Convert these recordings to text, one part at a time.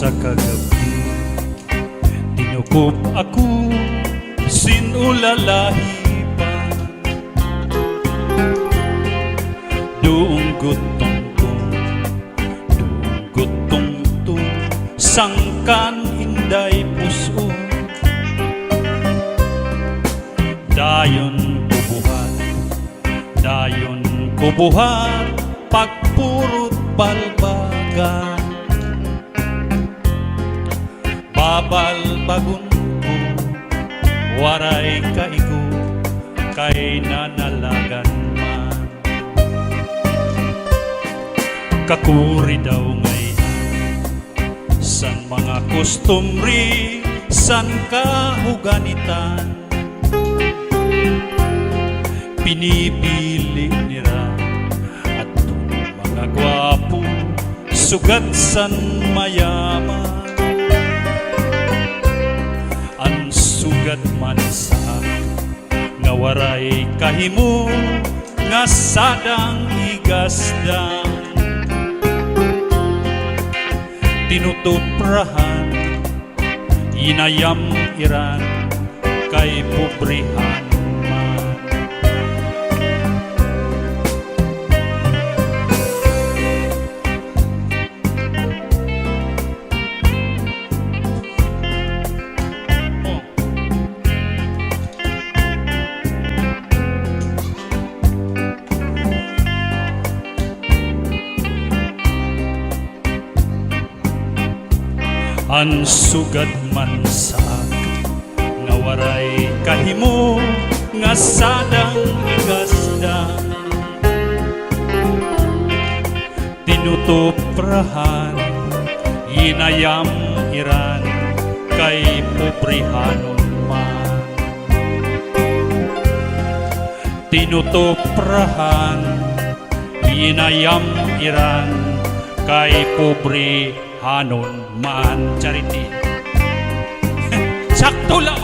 sa kagabi, tinukob ako sinulalahi pa. Dunggot tungtong sangkan inday puso, dayon kubuhat pagpurot balbagan. Babalbagon ko waray kaigo kay nanalagan man. Kakuri daw ngayon san mga kustumri san kahuganitan. Pinipili nila at mga gwapo sugat san mayaman. Ang sugat man sa nga waray kahimo nga sadang higasdang. Tinutuprahan inayam iran kay pobrihan man. Ang sugat man sa nga waray kahimo nga sadang higasdang. Tinutuprahan inayam iran kay pobrihanon man. Tinutuprahan inayam iran kay pobrihanon man. Charity. Sakto lang.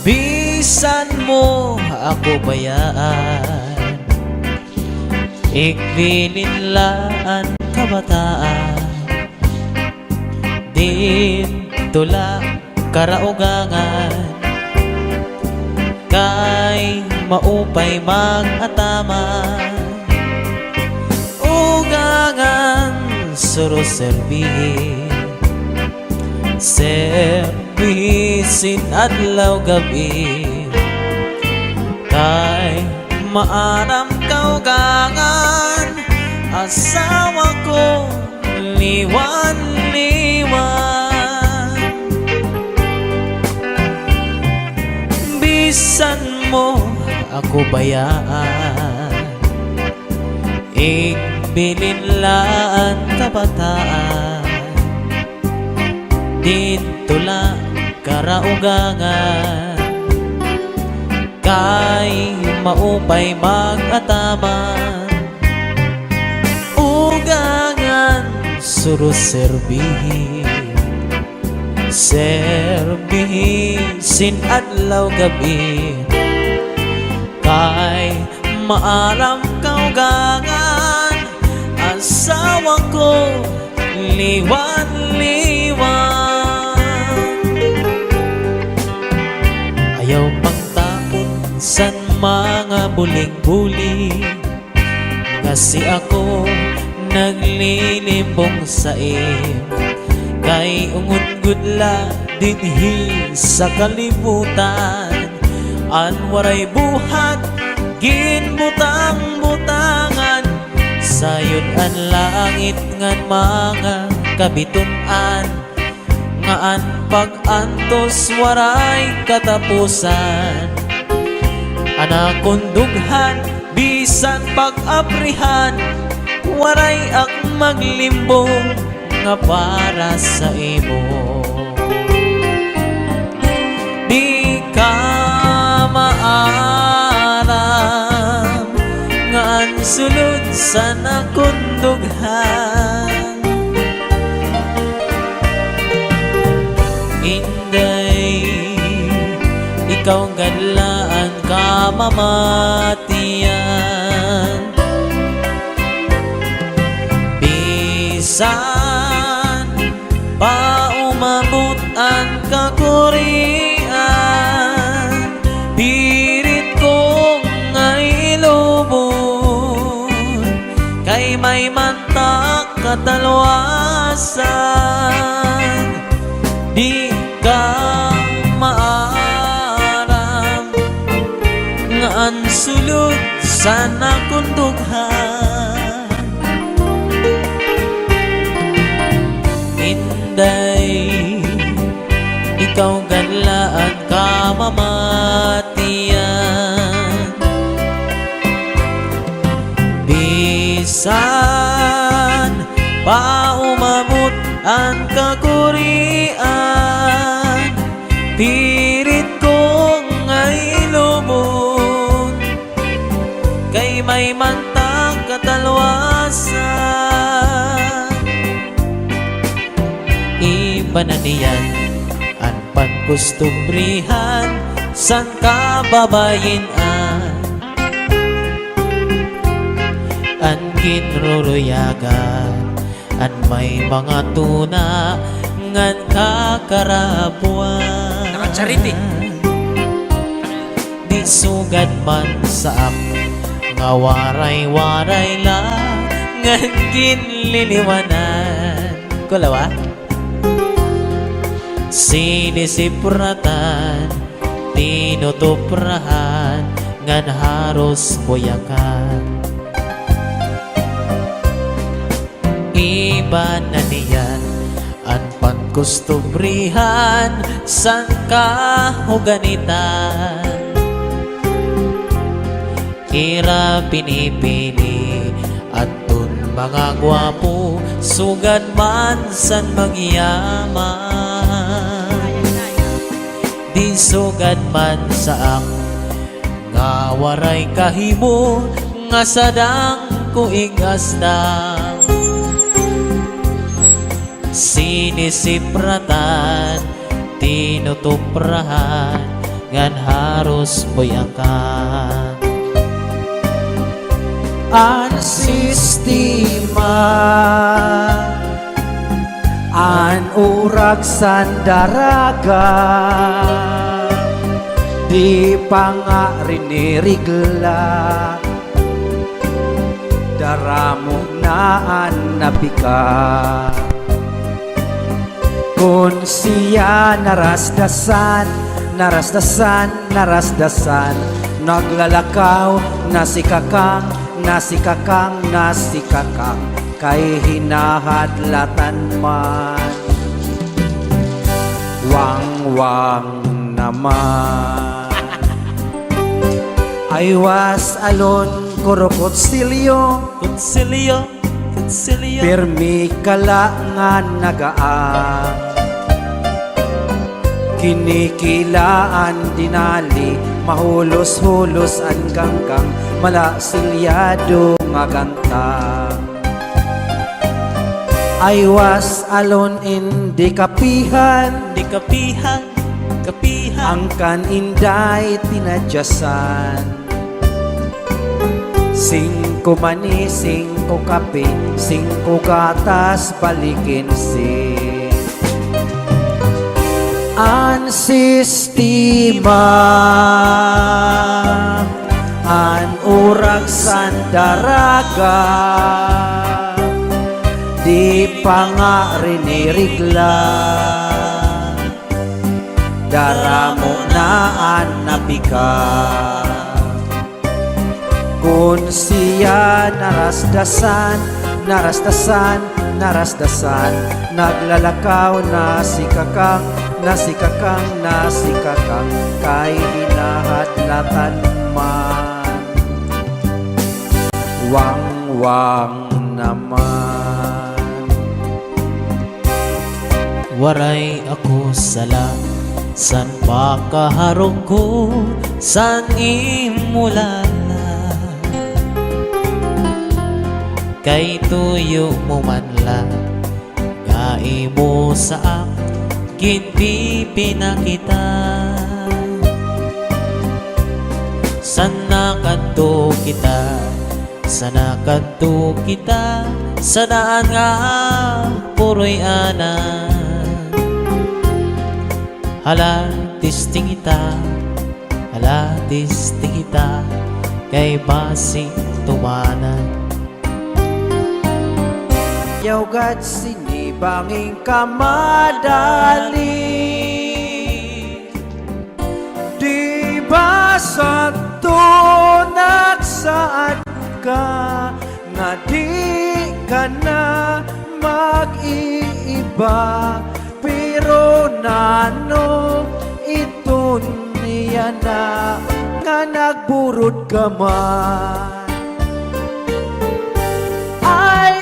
Bisan mo ako bayaan, ikbininlaan kabataan, din tula karaugangan, kay maupay mag-atama. Ugangan suruserbihin, servisin adlaw gabi, kay maaram kaugangan, asawa ko liwan-liwan. Bisan mo ako bayaan, ikbininlaan kabataan, dito lang karaugangan, kay maupay mag-ataman. Ugangan suruserbihin, servisin adlaw gabi, kay maaram kaugangan, asawa ko liwan-liwan. Ayaw pang tapon san mga buling-buling, kasi ako naglilimbong sa iyo, kay ungod-gudla dinhi sa kalibutan. Anwaray buhat ginbutang-butangan, sayon ang langit ngan mga kabitunan, nga an pag-antos waray katapusan. Anakon dughan bisan pag-aprihan, waray ak maglimbong nga para sa imo. Di ka maaram nga ang sulod sa nakundughan. Inday, ikaw ang ganlaan ka kamamatian. Bisan pa umabot ang kakurian, pirit ko ngay lubon, kay may mantak katalwasan. Di ka maaram nga ang sulod sa nakundughan. Inday, ikaw ganlaan kamamatian. Bisan pa umabot ang kakurian, pirit ko ngay lubon, kay may mantang katalwasan. Iba na niyan ang pagkustubrihan, san kababayinan ang kinruruyagan, at may mga tuna ngan kakarabuan. Nakacharity. Di sugad man saak nga waray-waray lang ngan ginliliwanan. Kulawa? Sinisipratan, tinutuprahan ngan haros buyakan. Iba na niyan ang pagkustubrihan, san kahuganitan. Kira pinipili at dun mga gwapo, sugad man san magyaman. Di sugad man saak nga waray kahimo, nga sadang kuigasdang. Sinisipratan, tinutuprahan ngan haros buyakan. Ang sistema, ang urag san daraga, di pa nga rinirigla, daramo na ang napika. Kung siya narasdasan, narasdasan, narasdasan, naglalakaw, nasikakang, nasikakang, nasikakang, kay hinahadlatan man. Wang-wang naman. I was alone, kurukot silyo, Kutsilyo, kutsilyo, pirmi kalangan nagaan. Kinikilaan dinali, mahulos-hulos ang ganggang, malasilyado nga ganta. I was alone in di kapihan, di kapihan, kapihan. ang kaninday tinadyasan. Singko mani, singko kape, singko gatas, balikin si an sistema, an urag san daraga, di pa nga rinirigla, daramo na an napika. Kung siya narasdasan, narasdasan, narasdasan, naglalakaw, nasikakang, nasikakang, nasikakang, kay hinahadlatan man. Wang-wang naman. Waray ako sala, san pa kaharong ko, san imulala. Kay tuyo mo man lang, gai mo sa kinti pinakita. sana kadto kita, sana kadto kita, sanaan nga puroy ana. Hala tisting kita, hala tisting kita, kay basi tumanan. Yawgat sinibanging kamadali, di ba sa tunak saan ka, nga di ka na mag-iiba, pero nano ito niya na, nga nagburod ka man. Ay,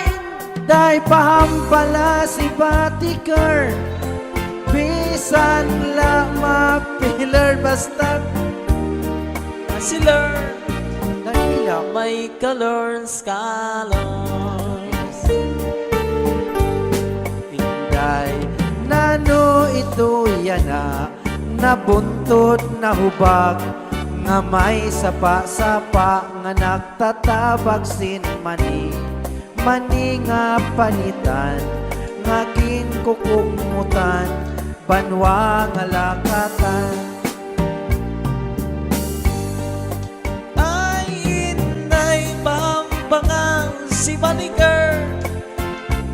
day pahampala si Batikar, bisan lang mapilar basta Sila nagpila. may colors, colors. Inday, nano ito yana, nabuntot na hubag, nga may sapa-sapa, nga nagtatabag sin mani, mani nga panitan, nga kinkukumutan, banwa nga lakatan. Ay, inay bambangang si Baliker,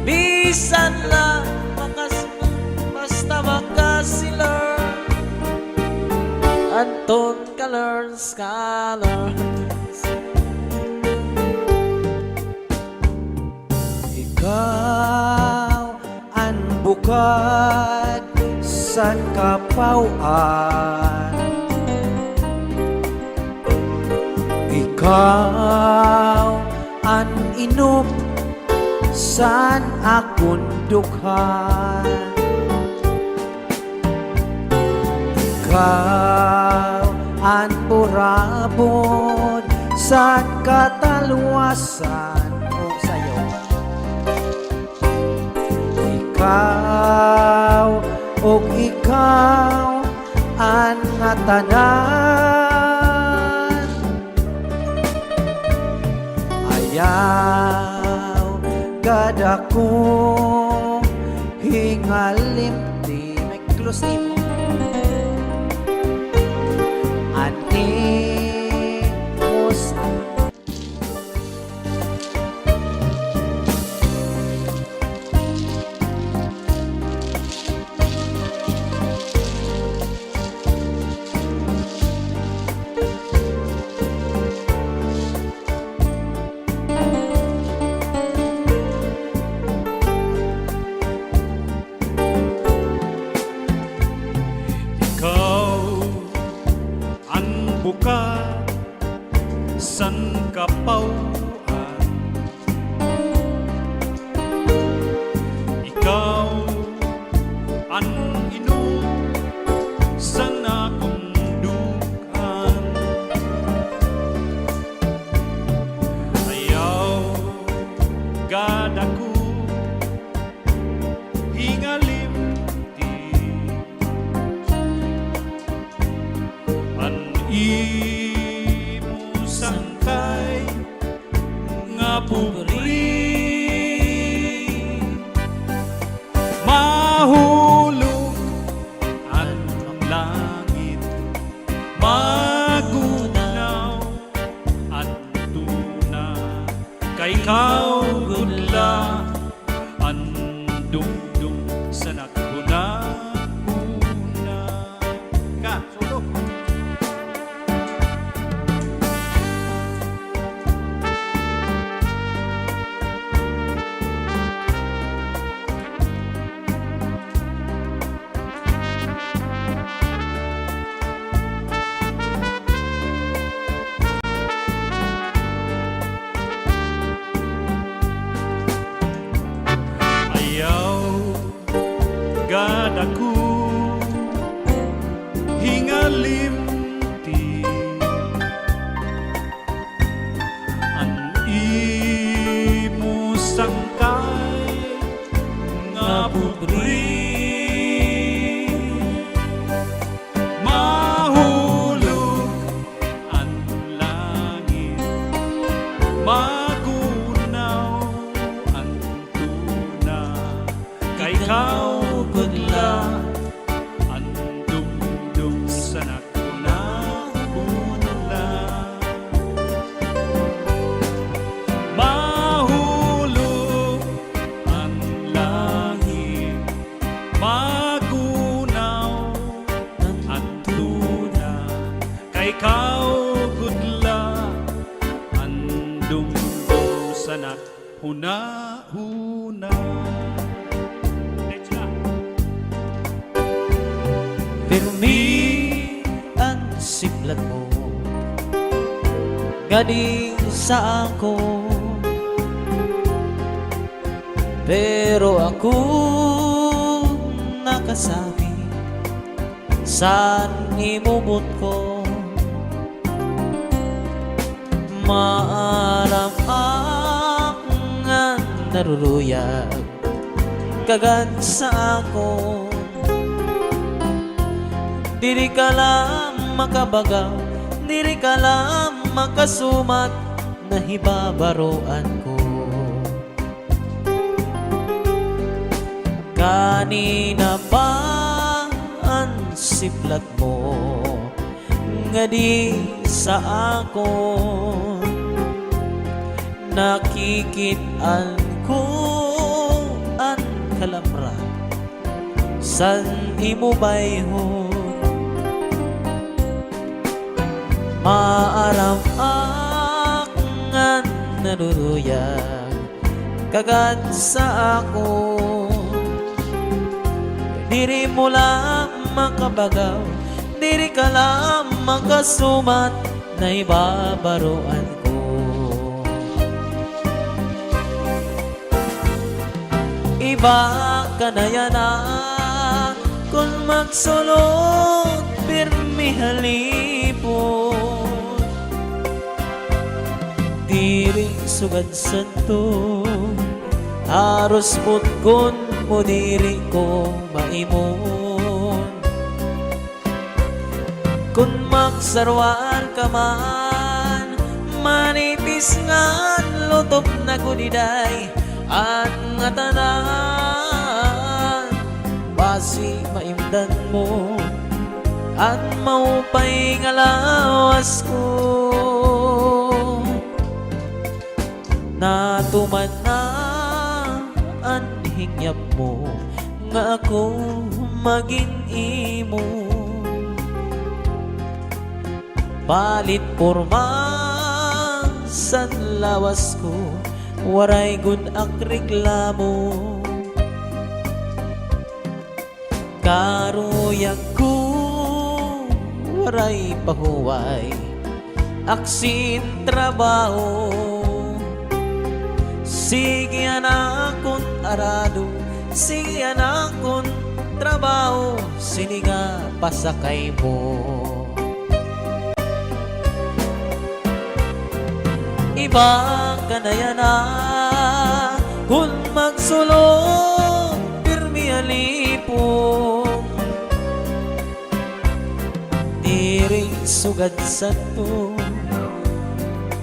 bisan lang basta makasilar. Anton colors, colors. Ikaw ang bukad sa kapauan, ikaw ang inup san akong dukhan, ikaw ang burabon sa kataluwasan o sayo, ikaw o ikaw ang tanan. Ayaw gada ko hingalimti, may close mo ani mus. Ikaw ang bukad san kapauan, ikaw ang inom san akong dukhan. Ayaw gada ko hingalimti, an imo sangkay nga pubri, mahulog ang langit, magunaw at tuna, kay ikaw gudla ang dumdum sa naghuna-huna ka. Solo. Ayaw gada ko hingalimti, ang imo sangkay nga pubri, mahulog ang ikaw gudla ang dumdum sa nakuna mahulog ang lahi magunaw ang tuna kay ikaw gudla ang dumdum sa nakuna-huna. Pirmi ang siplat mo gani sa ako, pero ako nakasabi saan imubot ko. Maaram ang naruruyag kagad sa ako. Diri ka lang makabagaw, diri ka lang makasumat, nahibabaroan ko. Kanina pa ang siplat mo nga di sa ako, nakikitaan ko ang kalamra san imo bayhon. Maaram ang naruruyag kagad sa ako. Diri mo lang makabagaw, diri ka lang makasumat, naibabaroan ko. Iba ka na yan kung magsulot, pirmi halipon. Diri sugad santo, haros mutkon mo diri ko maimon. Kung magsarwaan ka man, manipis nga lutop na gudiday, at nga tanan basi maimdan mo, at maupay nga lawas ko. Natuman na ang hingyap mo nga ako maging imo. Palit porma sa lawas ko, waray gud ak reklamo. Karuyag ko waray pahuway, aksin trabaho. Sige anakon arado, sige anakon trabaho, siniga pasakay mo. Iba ka na yan kung magsulong, pirmi alipong. Diri sugad sa to,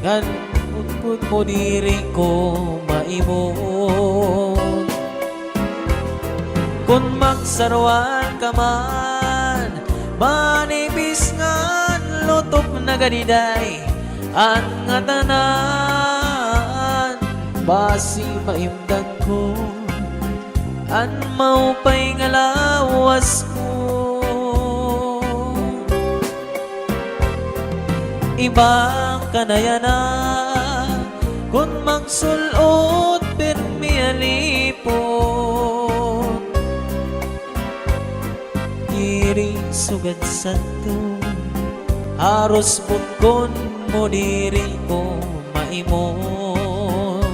ganputput mo diri ko maimon. Kung magsarwan ka man, manibis nga lutop na ganiday, ang nga tanan basi maimdan ko, an maupay nga lawas ko. Iba ka na yan kung magsulot, pirmi alipon. Diri sugad santo, haros putkon mo diri ko maimon.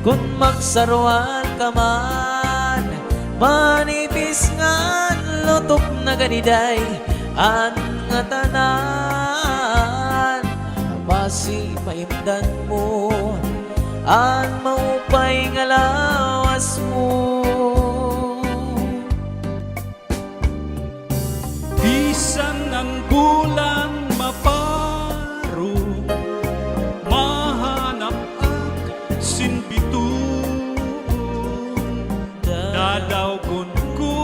Kung magsarwan ka man, manipis nga lutop na ganiday, ang nga tanan basi maimdan mo, ang maupay nga lawas mo. Bisan ang bulan maparo, mahanap ang sinbitun. dadaw kun ko,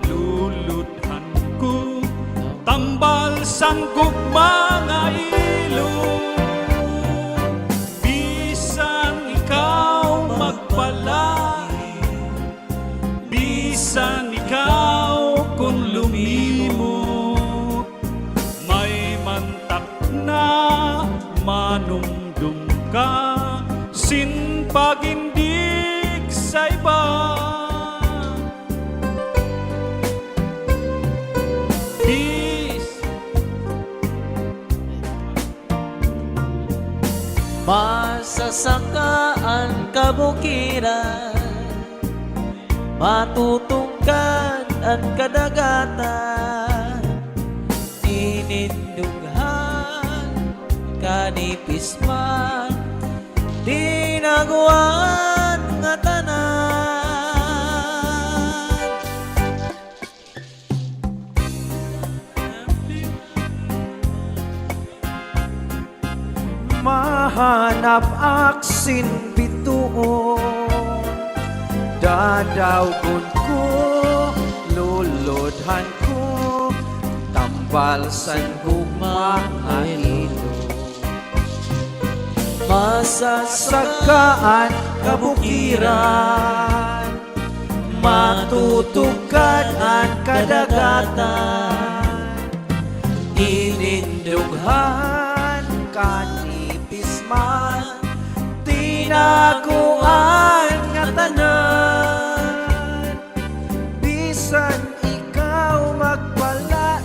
luludhan ko, tambal sang gugmang ilog. Bisan ikaw magpalay, bisan ikaw kung lumimot, may mantak na manumdum ka, sin pagindig sa iba. Masasakaan kabukiran, matutungkan ang kadagatan, inindughan kanipis man, tinaguan nga tanan. Mahanap aksin bituon, dadawgon ko, luludhan ko, tambal san gugmang ilog. Masasakaan kabukiran, matutugkan ang kadagatan, inindughan kanipis man, tinaguan nga tanan. Bisan ikaw magpalain,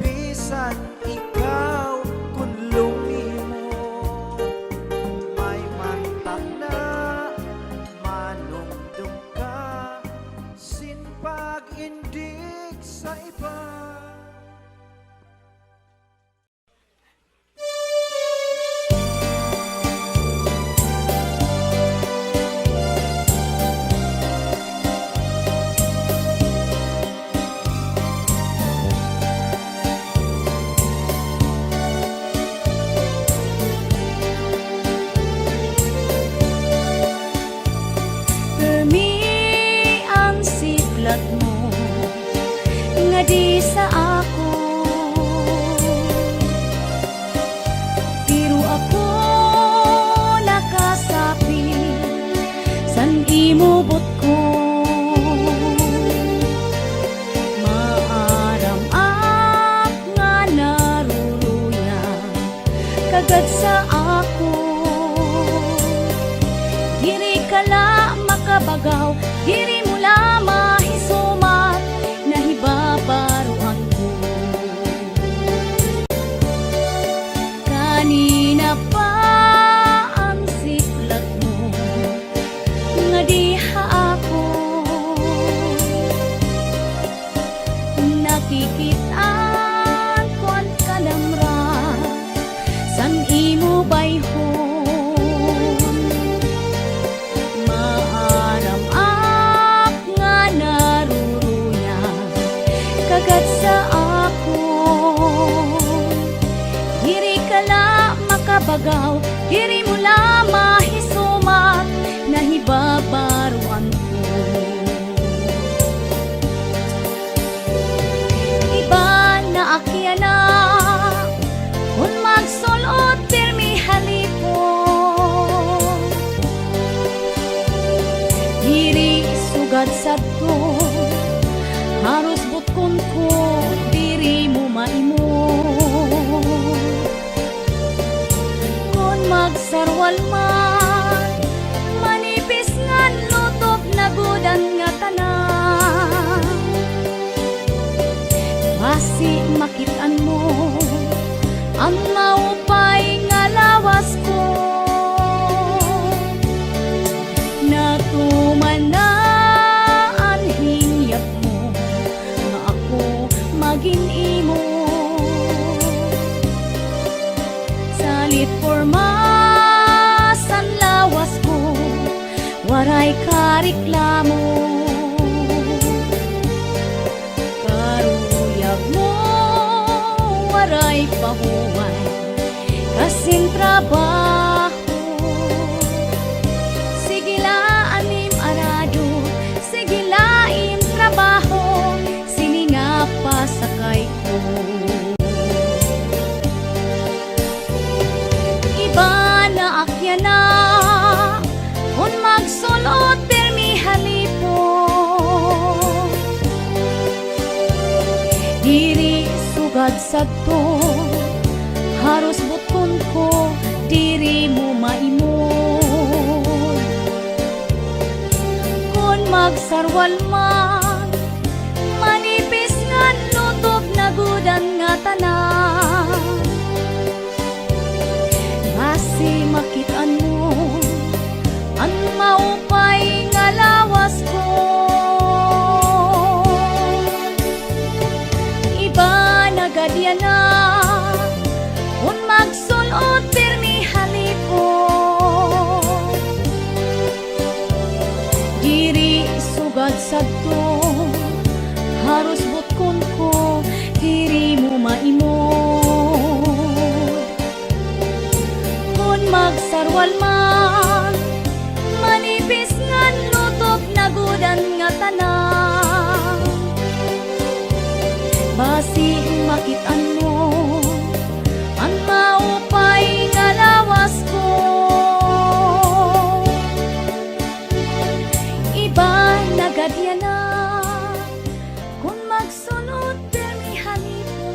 bisan ikaw kung lumimot, may mantak na manumdum ka, sin pag-indig sa iba. Di sa ako, pero ako nakasapi san imubot ko. Maaram-ak nga naruluya kagad sa ako, diri ka la makabagaw, diri mo la mahisumat, nahibabaruan ko. Kanina pa ang siplat mo, nga diha ako nakikitaan ko ang kalamra san imo bayhon. Maaram-ak nga naruruya kagad sa ako, diri ka la makabagaw, diri mo la mahisumat, nahibabaruan ko. Iba na akyana kung magsulot pirmi halipon, diri sugad sadto haros butkon ko, diri mo maimo. Kung magsarwal man, manipis nga lutob na gudang nga tanan, basi makitaan mo ang maupay nga lawas ko. Natuman na ang hinyap mo, nga ako maging imo. Salit porma san lawas ko, waray kareklamo. Karuyag mo, waray pahuway, kasing trabaho. Sige la anim sugad sadto, haros butkon ko, diri mo maimod. Kung magsarwal man, manipis nga lutob na gudan nga tanan. Basi makitaan mo, ang maupay nga lawas ko. Iba nagadya na, kung magsulot pirmi halipo. Diri sugad sadto, haros butkon ko, diri mo maimod. Kung magsarwal man, manipis nga lutob na gudan nga tanan. Basi makitaan mo, ang maupay nga lawas ko. Iba nagadya na, kung magsunod pirmi halipo.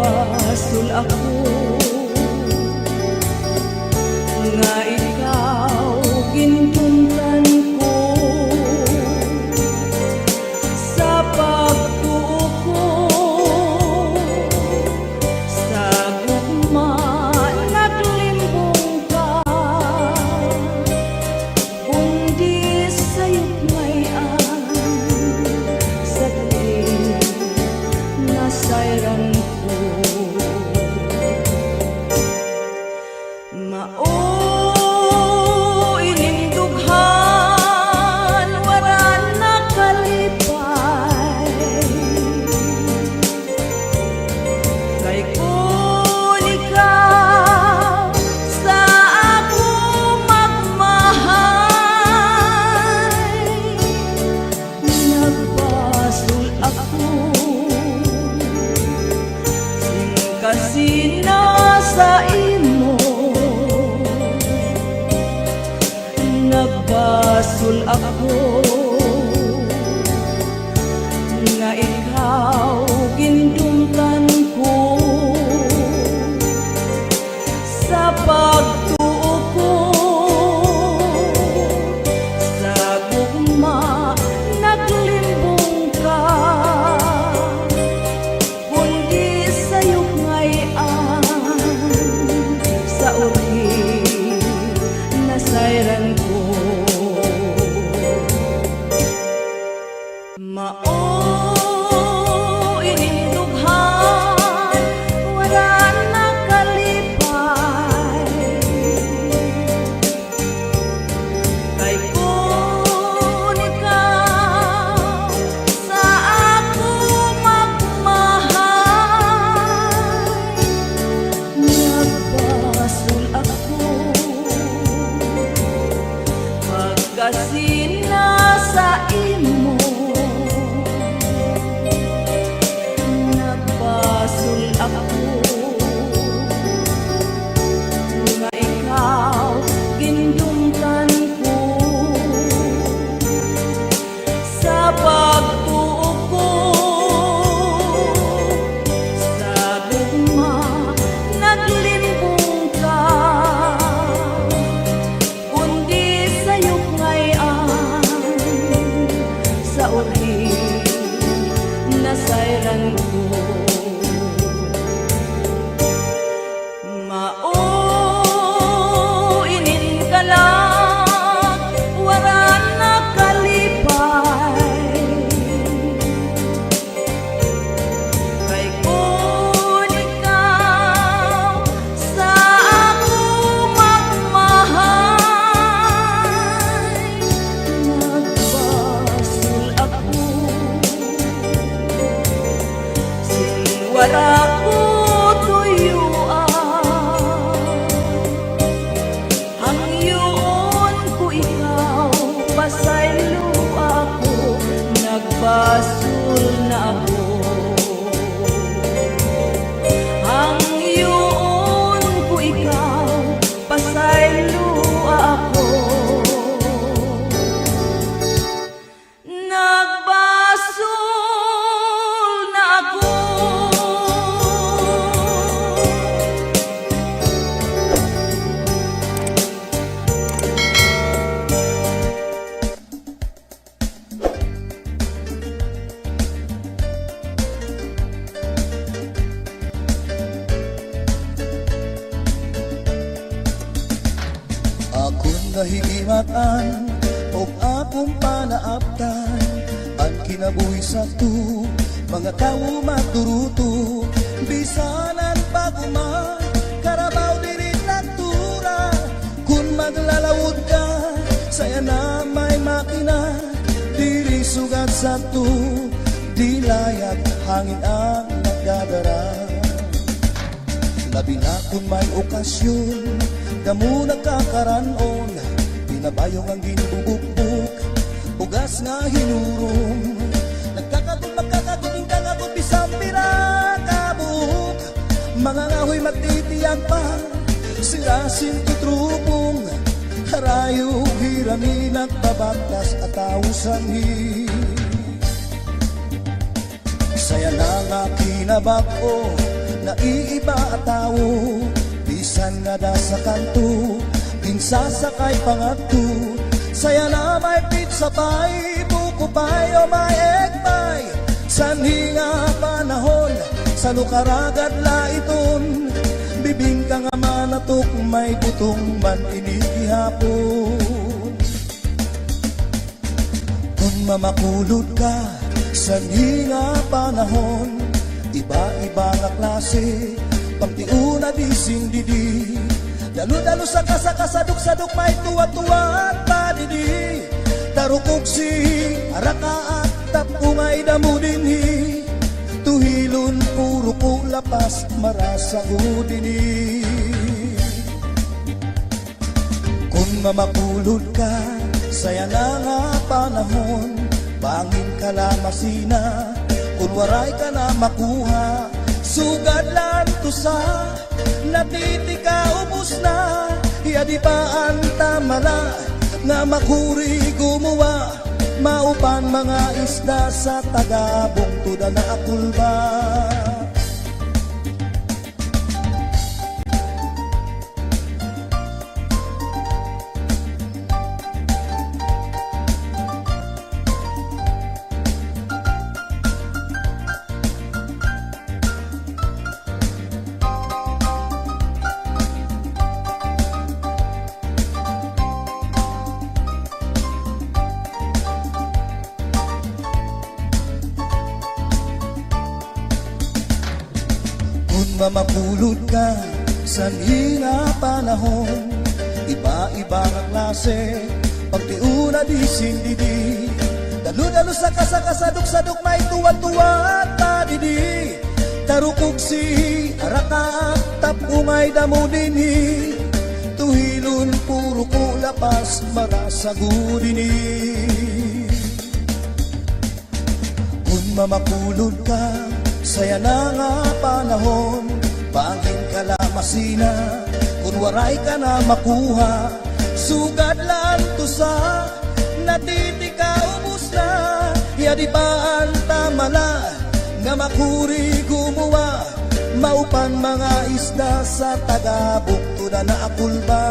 Nagbasol ako nga ikaw gintuntan ko sa pagtuo ko sa gugma naglimbong ka kundi sa'yo't ngayon sa tuwing nasayran ko inindughan wala nakalipay kay kun ikaw sa ako magmahay nagbasol ako kasi nasa imo nagbasol ako nga ikaw gindumtan ko sa pagtuo ko sa gugma naglimbong ka kundi sa'yo ngayon sa uri nasayran ko inindughan wala nakalipay kay kun ikaw sa ako magmahay nagbasol ako pagkasi nasa imo nagbasol ako nga ikaw gindumtan ko sa pagtuo ko sa gugma naglimbong ka kundi sa'yo ngayon sa uri nasayran ko inin ka lang wala nakalipay kay kun ikaw sa ako magmahay nagbasol ako wala ko tuyuan ang iyon ko ikaw pasaylo ako nagbasol na ako ang iyon ko ikaw pasaylo ako nagbasol na ako. Akong nahigimatan o akong panaaptan ang kinabuhi sa tu mga tao maturuto bisanan paguma karabaw diri natura kun maglalawod ka saya na may makina diri sugat sa tu dilayag hangin ang nagdadara labi na kung may okasyon damo nagkakaranon pinabayong ang ginubukbuk ugas nga hinurong nagkakagot magkakaguting kagagot bisang pirakabuk mga ngahoy magtitiyag pa sirasin tutrupong harayo hiramin at babagtas at tausangi saya na nga kinabako naiiba at tao. Bisan nga da sa kanto, pinsasakay pangadto. Saya na may pizza pie, buko pie o may egg pie. Sanhi nga panahon, sa lukaragad laiton. Bibing ka nga manatok, may butong man inigihapon. Kung mamakulod ka, sanhi nga panahon. Iba-iba nga klase, pagtiuna di sindidi. Dalo-dalo sa kasakasadok-sadok, may tuwa-tuwa at padidi. Tarukog si araka at tapungay damo dinhi. Tuhilon puro ko lapas, marasago dinhi. Kung mamakulod ka, saya na nga panahon. Bangin ka lamasina, kung waray ka na makuha. Sugad lang to sa natitika ubos na. Yadi pa ang tamala nga makuri gumawa. Maupan mga isda sa tagabong tuda na akulba. Mamapulod ka sa hina panahon. Iba-iba nga klase, pagtiuna di sindidi. Dalo-dalo sa kasakasadok-sadok, may tuwa-tuwa at padidi. Tarukog si araka at tapungay damo dinhi. Tuhilon puro ko lapas, marasago dinhi. Kung mamapulod ka, saya na nga panahon. Bangin ka lamasina, kung waray ka na makuha. Sugad lang to sa natitika ubos na. Yadi pa ang tamala nga makuri gumawa. Maupan mga isda sa tagabok tuda na akulba.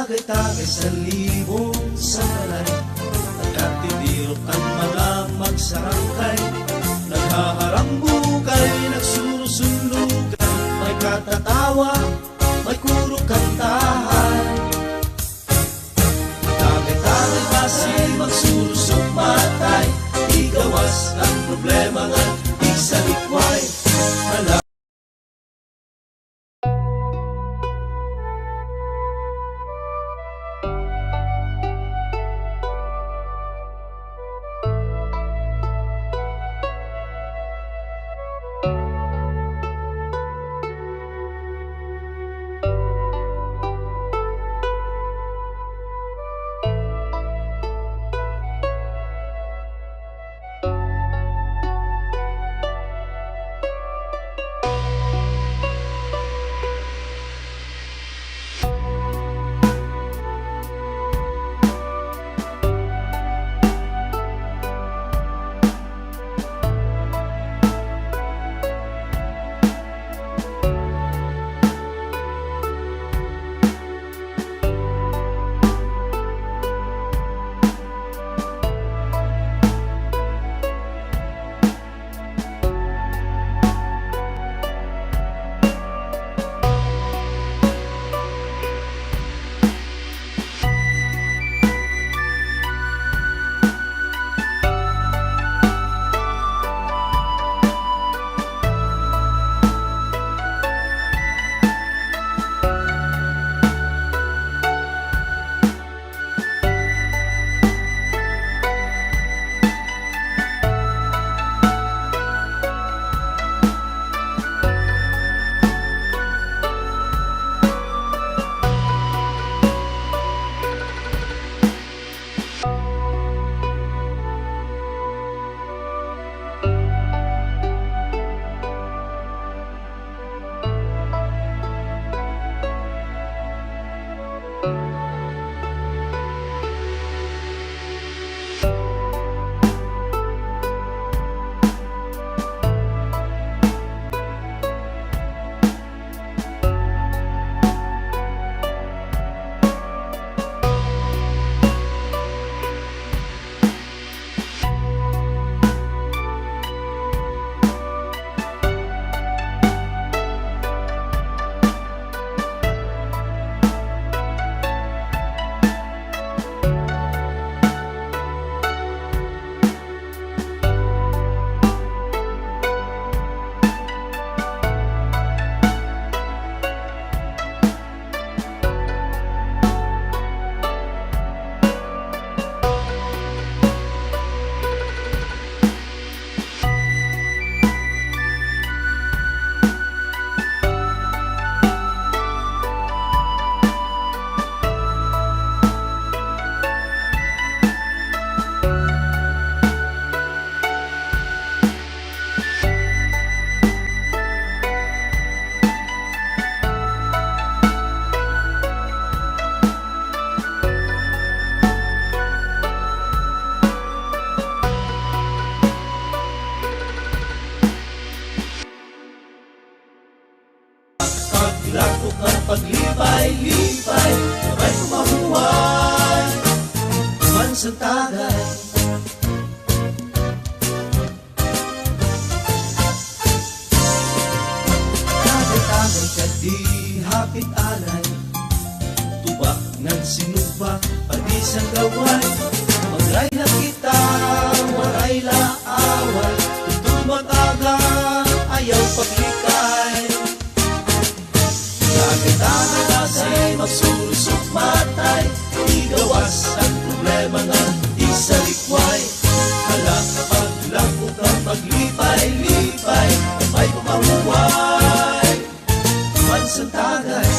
Tagay-tagay sa libong sanalay, nagkatidirok ang mga magsarangkay. Naghaharambukay, nagsurusunlugan, may katatawa, may kuro kantahan. Tagay-tagay basil, magsurusok matay, igawas ang problema nga isalikway. Thank you. bansang tagay. Tagay-tagay ka di hapit alay, tubak ng sinuba, pagisang gaway. Magray na kita, waray laaway, tutulbag aga, ayaw paglikay. Tagay-tagay lasay, magsulusok matay, di gawas ang problema nga di sa likway. Hala kapag lako ka maglipay-lipay, may pamahuway, bansang tagay.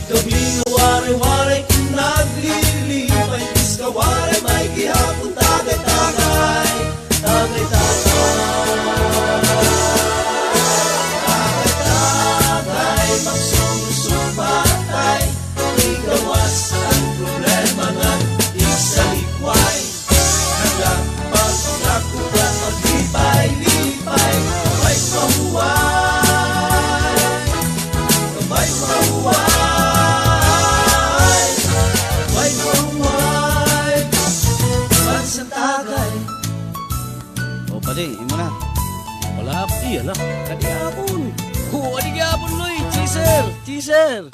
Gabing waray-waray kung naglilipay, is kawaray may gihapon tagay-tagay, tagay-tagay. Tagay-tagay, magsulusok matay, di gawas ang problema nga di sa likway. Hanggang pag-lako ka maglipay-lipay, kamay mahuway, kamay mahuway. O pade, imo na. Wala, iyan na. Kadigapon. Kadigapon, Loy. Cheeser. Cheeser.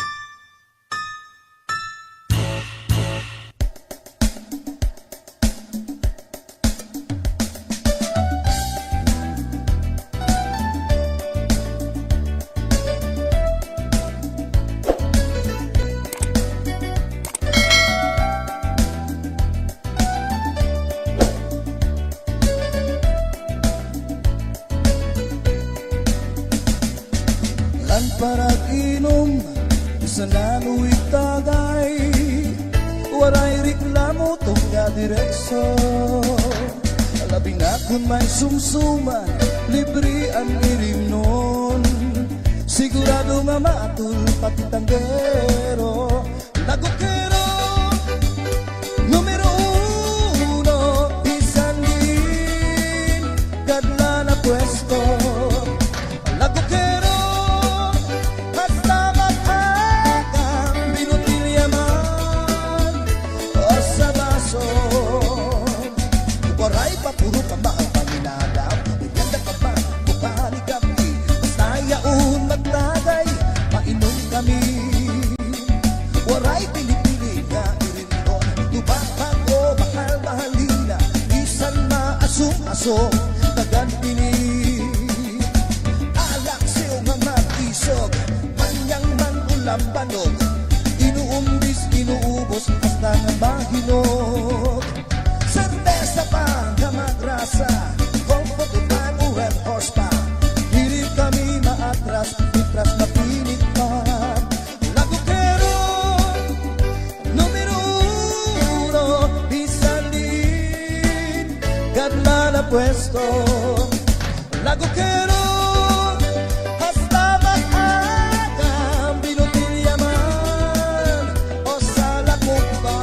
Lan parag inom, isa naluig tagay, waray reklamo tungga direkso. Labing na kung may sumsuman, libre ang irim nun, sigurado nga matul pati tanggero. Lagokero, numero uno, isan din, kadla na pwesto. Lagokero, hasta mag-agang binutilyaman o sa baso. Waray pa puro ka mahal paminadaw, ganda ka ba, bukali kami, basta yaon magtagay, mainom kami. Waray pili-pili nga irinton, tubak o mahal-mahalina, isan maasong-asong, tagantini. Alak siyo nga matisog, manyang man ulam banog, inuumbis, inuubos, hasta nga mahinog. Cerveza pa nga magrasa, comfort upan o red horse pa, hilig kami maatras, itras mapinig pa. Lagokero, numero uno, isalin, gadla na pwesto. Lagokero, hasta mag-agang binutilyaman o sa lakumba.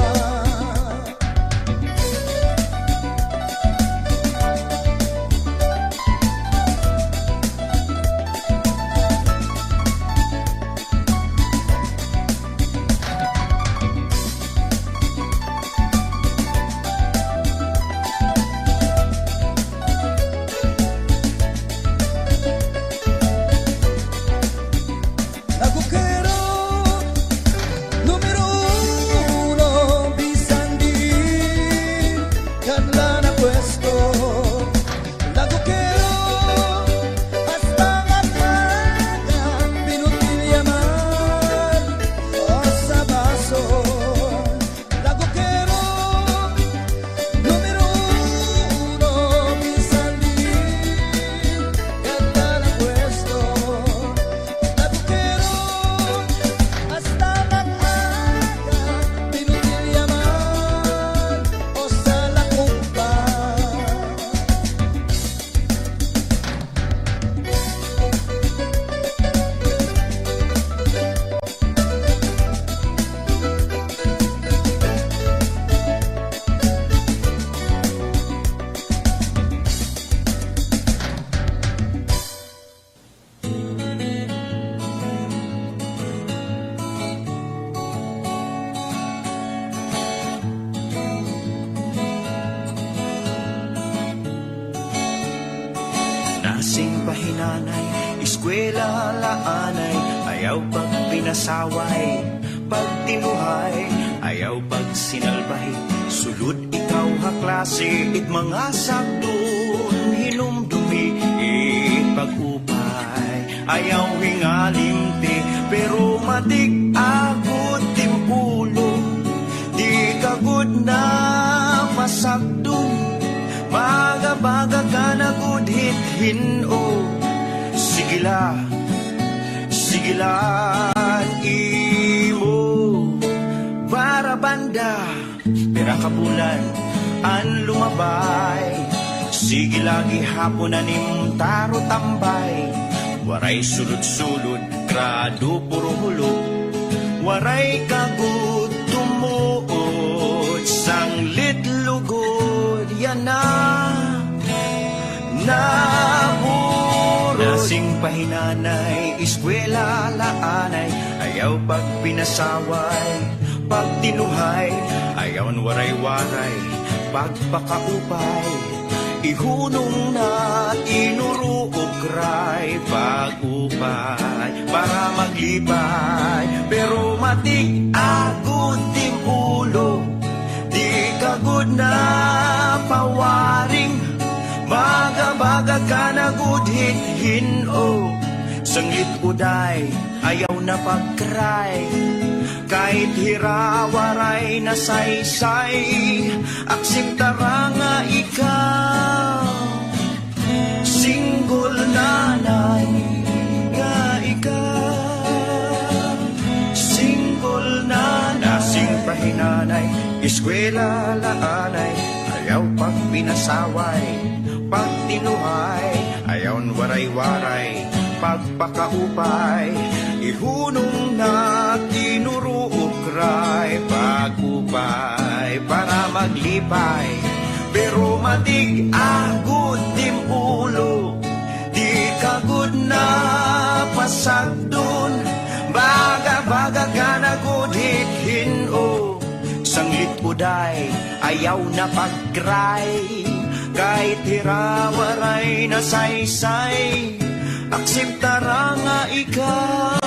pahinanay, eskwela laanay, ayaw pag pinasaway, pag tinuhay, ayaw pag sinalbay, sulod ikaw ha klase, it mga sakdon, hinumdumi, pag-upay, ayaw hingalimti, pero matik agot timpulo, di kagod na masakdon, baga-baga ka na gudhit hino, sigila, sigilan imo, para banda, pera kabulan, an lumabay, sige lagi hapon anim taro tambay, waray sulod-sulod, grado puro hulo, waray kagud tumuod, sanglit lugod, yan na, naburod. Nasing pahinanay, eskwela laanay, ayaw pag pinasaway, pag tinuhay, ayaw waray-waray, pagpakaupay, ihunong na inuruokray, pag-upay, para maglipay, pero matik agud tim ulo, di kagud na pawaring, baga-baga ka na gudhit hino, sanglit uday, ayaw na pagkray, kahit hirawaray na saysay, akseptara nga ikaw, single nanay nga ikaw, single nanay. Nasing pahinanay, eskwela laanay, ayaw pag pinasaway, pag tinuhay, ayaw waray-waray, pagpakaupay, ihunong na tinuruokray, pag-upay, para maglipay, pero matig agud tim ulo, di kagud na pasagdon, baga-baga ka na gudhit hino, sanglit uday, ayaw na pagkray, kahit hirawaray na saysay, akseptara nga ikaw,